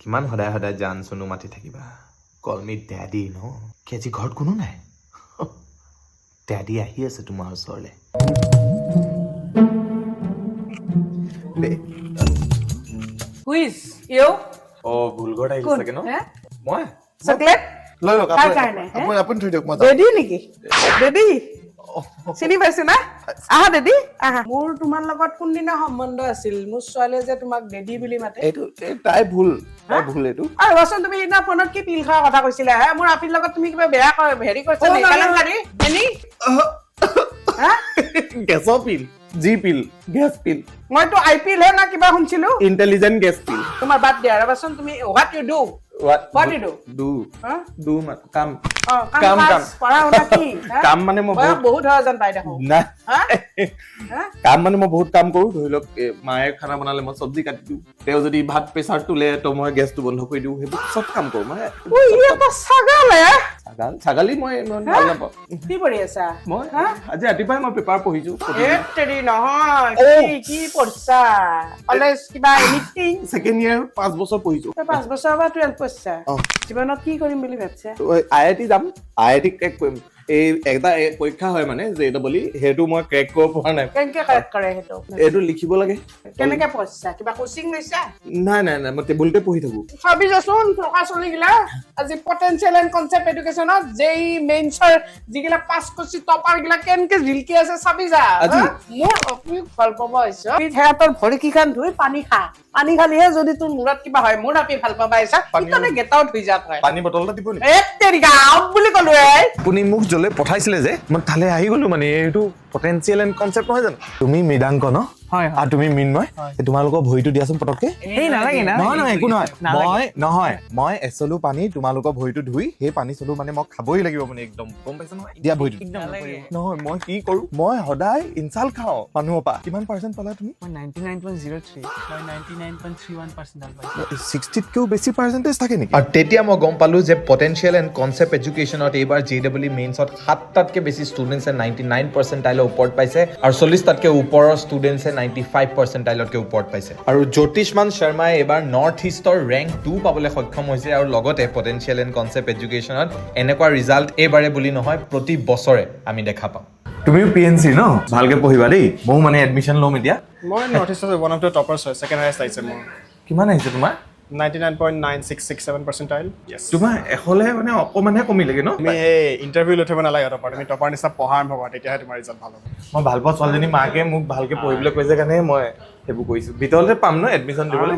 কিমান সদায় সদায় জান চনু মাতি থাকিবা কল মি ডেডি ন কি আজি ঘৰত কোনো নাই ডেডি আহি আছে তোমাৰ ওচৰলৈ হুইজ ইউ অ ভুল ঘৰত আহিছে চাগে ন মই চকলেট লৈ লওক কাৰ কাৰণে আপুনি থৈ দিয়ক মই দেদি নেকি দেদি চিনি পাইছে না আহা দেদি আহা মোৰ তোমাৰ লগত কোনদিনা সম্বন্ধ আছিল মোৰ ছোৱালীয়ে যে তোমাক দেদি বুলি মাতে এইটো তাই ভুল এইটো আৰু ৰচোন তুমি সেইদিনা ফোনত কি পিল খোৱাৰ কথা কৈছিলা হে মোৰ আপিৰ লগত তুমি কিবা বেয়া হেৰি কৰিছা নি কালাংকাৰী এনি হা গেছৰ পিল জি পিল গেছ পিল মইতো আই পিল হে না কিবা শুনছিলো ইন্টেলিজেন্ট গেছ পিল তোমাৰ বাদ দিয়া ৰবাচোন তুমি what you do What you do? Do কাম কাম পঢ়া শুনা কি কাম মানে মই বহুত হয় যেন পাই দেখো না কাম মানে মই বহুত কাম কৰো ধৰি লওক মায়ে খানা বনালে মই চব্জি কাটি দিওঁ তেওঁ যদি ভাত প্ৰেছাৰ তোলে তো মই গেছটো বন্ধ কৰি দিওঁ সেইবোৰ চব কাম কৰো মানে ছাগালী মই ভাল নাপাওঁ কি পঢ়ি আছা মই আজি ৰাতিপুৱাই মই পেপাৰ পঢ়িছো নহয় কি পঢ়িছা কলেজ কিবা এনিথিং ছেকেণ্ড ইয়াৰ 5 বছৰ পঢ়িছো 5 বছৰ বা 12 পঢ়িছা জীৱনত কি কৰিম বুলি ভাবিছা IIT যাম IIT ক্ৰেক কৰিম এই এটা পৰীক্ষা হয় মানে JEE সেইটো মই ক্ৰেক কৰিব পৰা নাই কেনেকে ক্ৰেক কৰে সেইটো এইটো লিখিব লাগে কেনেকে পঢ়িছা কিবা কোচিং লৈছা নাই মই টেবুলতে পঢ়ি থাকো ভাবি যাচোন টকা চলি গিলা আজি পটেনশিয়েল এণ্ড কনসেপ্ট এডুকেশ্যনত JEE মেইনছৰ যিগিলা পাছ কৰিছে টপাৰ গিলা কেনেকে জিলকি আছে চাবি যা মোৰ অপিক ভাল পাব আহিছে সিহঁতৰ ভৰি কিখান ধুই পানী খালিহে যদি তোৰ মূৰত কিবা হয় মোৰ আপি ভাল পাব আহিছে ইতানে গেট আউট হৈ যাত হয় পানী বটলটা দিব নেকি তেৰিকা আউট বুলি ক'লো আপুনি মোক জলে পঠাইছিলে যে মই তালে আহি গলো মানে এইটো পটেনশিয়েল এণ্ড কনসেপ্ট নহয় জানো তুমি মৃদাংক ন হয় আৰু তুমি মিনময় তোমালোকৰ ভৰিটো দিয়াচোন পটককে এই নালাগে না নহয় একো নহয় মই এচলু পানী তোমালোকৰ ভৰিটো ধুই সেই পানী চলু মানে মই খাবই লাগিব মানে একদম গম পাইছা নহয় দিয়া ভৰিটো নহয় মই কি কৰো মই সদায় ইনচাল্ট খাওঁ মানুহৰ পৰা কিমান পাৰ্চেণ্ট পালা তুমি 99.03 মই 99.31% পাইছো 60 কেও বেছি পাৰ্চেন্টেজ থাকে নেকি আৰু তেতিয়া মই গম পালো যে পটেনশিয়েল এণ্ড কনসেপ্ট এডুকেশ্যনত এইবাৰ JEE মেইনছত 7টাতকে বেছি ষ্টুডেণ্টছে 99 পাৰ্চেণ্টাইলৰ ওপৰত পাইছে আৰু 40টাতকে ওপৰৰ ষ্টুডেণ্টছে 95 পাৰ্চেণ্টাইলতকে ওপৰত পাইছে আৰু জ্যোতিষমান শৰ্মাই এবাৰ নৰ্থ ইষ্টৰ ৰেংক 2 পাবলৈ সক্ষম হৈছে আৰু লগতে পটেনশিয়েল এণ্ড কনসেপ্ট এডুকেশ্যনত এনেকুৱা ৰিজাল্ট এইবাৰে বুলি নহয় প্ৰতি বছৰে আমি দেখা পাওঁ তুমিও PNC ন ভালকে পঢ়িবা দেই ময়ো মানে এডমিশ্যন ল'ম এতিয়া মই নৰ্থ ইষ্টৰ ওৱান অফ দ্য টপাৰ্ছ হয় ছেকেণ্ড হাইয়েষ্ট আহিছে মোৰ কিমান আহিছে তোমাৰ 99.9667 পাৰ্চেণ্টাইল তোমাৰ এখলে মানে অকমানহে কমিলেগে ন তুমি এই ইণ্টাৰভিউ লৈ থ'ব নালাগে টপাৰ তুমি টপাৰ নিচিনা পঢ়া আৰম্ভ কৰা তেতিয়াহে তোমাৰ ৰিজাল্ট ভাল হ'ব মই ভাল পোৱা ছোৱালীজনী মাকে মোক ভালকে পঢ়িবলৈ কৈছে কাৰণে মই সেইবোৰ কৰিছো ভিতৰতে পাম ন এডমিশ্যন দিবলৈ